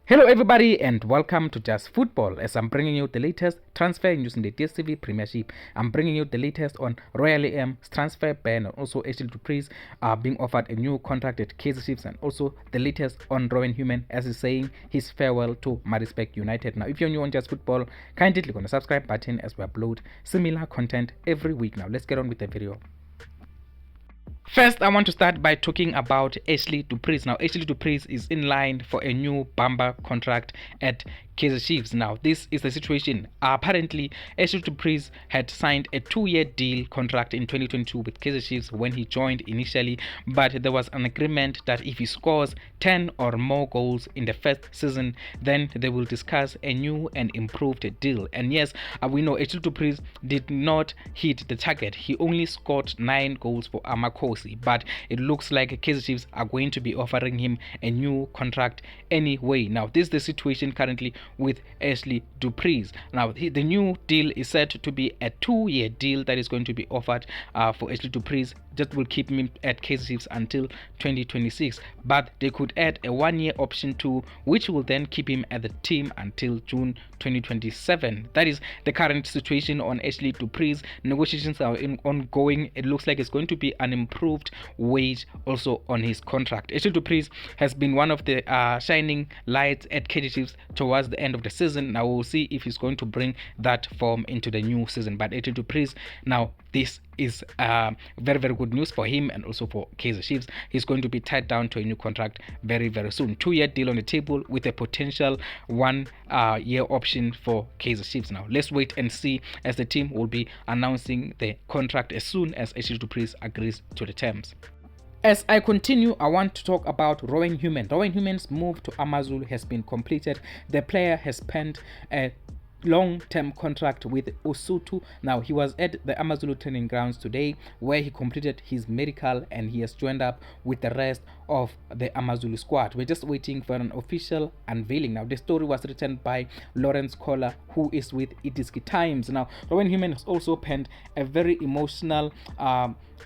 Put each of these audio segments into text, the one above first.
Hello everybody and welcome to Just Football as I'm bringing you the latest transfer news in the DStv Premiership. I'm bringing you the latest on Royal AM's transfer ban and also Preez being offered a new contract at KaizerChiefs, and also the latest on Rowan as he's saying his farewell to Maritzburg United. Now if you're new on Just Football, kindly click on the subscribe button as we upload similar content every week. Now let's get on with the video. First, I want to start by talking about Preez. Now, Preez is in line for a new bumper contract at KaizerChiefs. Now, this is the situation. Apparently, Preez had signed a 2-year deal contract in 2022 with KaizerChiefs when he joined initially, but there was an agreement that if he scores 10 or more goals in the first season, then they will discuss a new and improved deal. And yes, we know Preez did not hit the target. He only scored 9 goals for Amakosi, but it looks like KaizerChiefs are going to be offering him a new contract anyway. Now, this is the situation currently with Preez. Now, the new deal is set to be a 2-year deal that is going to be offered for Preez. That will keep him at KaizerChiefs until 2026, but they could add a 1-year option too, which will then keep him at the team until June 2027. That is the current situation on Preez. Negotiations are ongoing. It looks like it's going to be an improved wage also on his contract. Preez has been one of the shining lights at KaizerChiefs towards the end of the season. Now we'll see if he's going to bring that form into the new season. But Preez, now this is very good news for him and also for KaizerChiefs. He's going to be tied down to a new contract very soon. 2-year deal on the table with a potential 1-year option for KaizerChiefs. Now let's wait and see, as the team will be announcing the contract as soon as Preez agrees to the terms. As I continue, I want to talk about Rowan. Rowan's move to Amazulu has been completed. The player has penned a long-term contract with Osotho. Now he was at the Amazulu training grounds today where he completed his medical and he has joined up with the rest of the Amazulu squad. We're just waiting for an official unveiling. Now the story was written by Lawrence Collar, who is with Itiski Times. Now Rowan has also penned a very emotional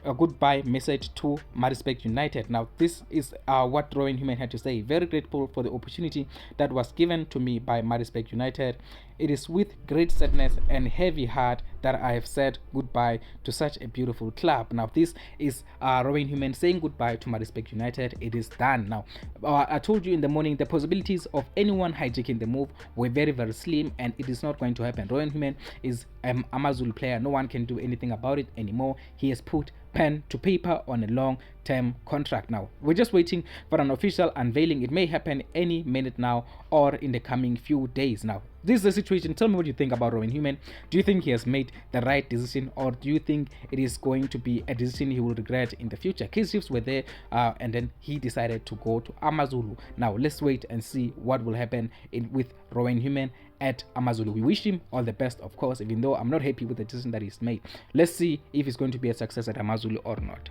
a goodbye message to Maritzburg United. Now this is what Rowan had to say. Very grateful for the opportunity that was given to me by Maritzburg United. It is with great sadness and heavy heart that I have said goodbye to such a beautiful club. Now this is Rowan saying goodbye to Maritzburg United. It is done. Now I told you in the morning the possibilities of anyone hijacking the move were very slim, and it is not going to happen. Rowan is an Amazulu player. No one can do anything about it anymore. He has put pen to paper on a long-term contract. Now we're just waiting for an official unveiling. It may happen any minute now or in the coming few days. Now this is the situation. Tell me what you think about Rowan. Do you think he has made the right decision, or do you think it is going to be a decision he will regret in the future? KaizerChiefs were there and then he decided to go to Amazulu. Now let's wait and see what will happen with Rowan at Amazulu. We wish him all the best, of course, even though I'm not happy with the decision that he's made. Let's see if he's going to be a success at Amazulu or not.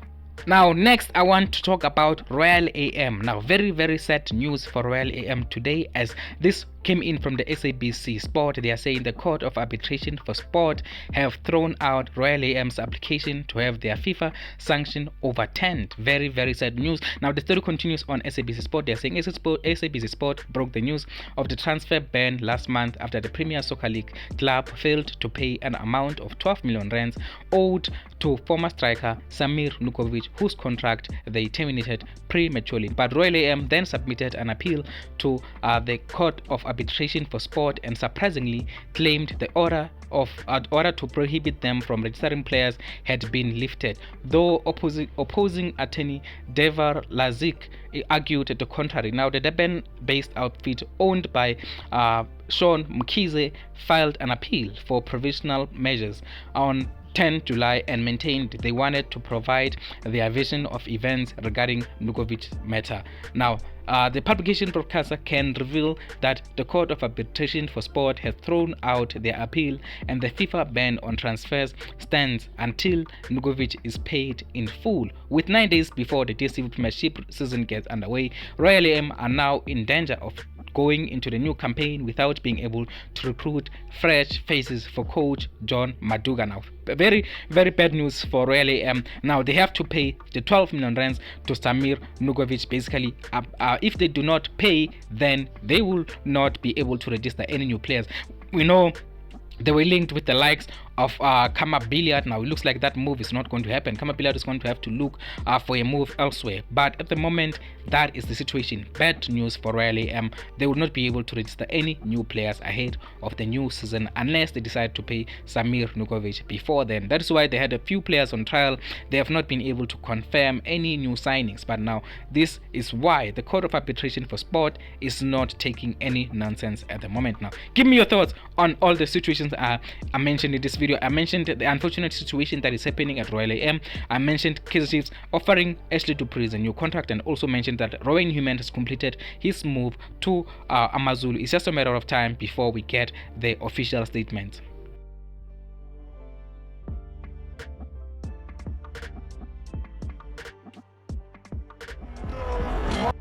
Now next I want to talk about Royal AM. Now very sad news for Royal AM today, as this came in from the SABC Sport. They are saying the Court of Arbitration for Sport have thrown out Royal AM's application to have their FIFA sanction overturned. Very sad news. Now the story continues on SABC Sport. They are saying SABC Sport broke the news of the transfer ban last month after the Premier Soccer League club failed to pay an amount of 12 million rands owed to former striker Samir Nukovic, whose contract they terminated prematurely. But Royal AM then submitted an appeal to the Court of Arbitration for Sport and surprisingly claimed the order to prohibit them from registering players had been lifted, though opposing attorney Devar Lazik argued the contrary. Now the Durban-based outfit owned by Sean Mkhize filed an appeal for provisional measures on 10 July and maintained they wanted to provide their vision of events regarding Nukovic's matter. Now, the publication broadcaster can reveal that the Court of Arbitration for Sport has thrown out their appeal and the FIFA ban on transfers stands until Nukovic is paid in full. With 9 days before the DStv Premiership season gets underway, Royal AM are now in danger of going into the new campaign without being able to recruit fresh faces for coach John Maduga. Now, very, very bad news for Royal AM. Now they have to pay the 12 million rands to Samir Nugovic. Basically, if they do not pay, then they will not be able to register any new players. We know they were linked with the likes of Kama Billiard. Now it looks like that move is not going to happen. Kama Billiard is going to have to look for a move elsewhere. But at the moment, that is the situation. Bad news for Royal AM. They will not be able to register any new players ahead of the new season unless they decide to pay Samir Nugovic before then. That is why they had a few players on trial. They have not been able to confirm any new signings. But now this is why the Court of Arbitration for Sport is not taking any nonsense at the moment. Now, give me your thoughts on all the situations I mentioned in this video. I mentioned the unfortunate situation that is happening at Royal AM. I mentioned KaizerChiefs offering Ashley Preez a new contract, and also mentioned that Rowan has completed his move to Amazulu. It's just a matter of time before we get the official statement.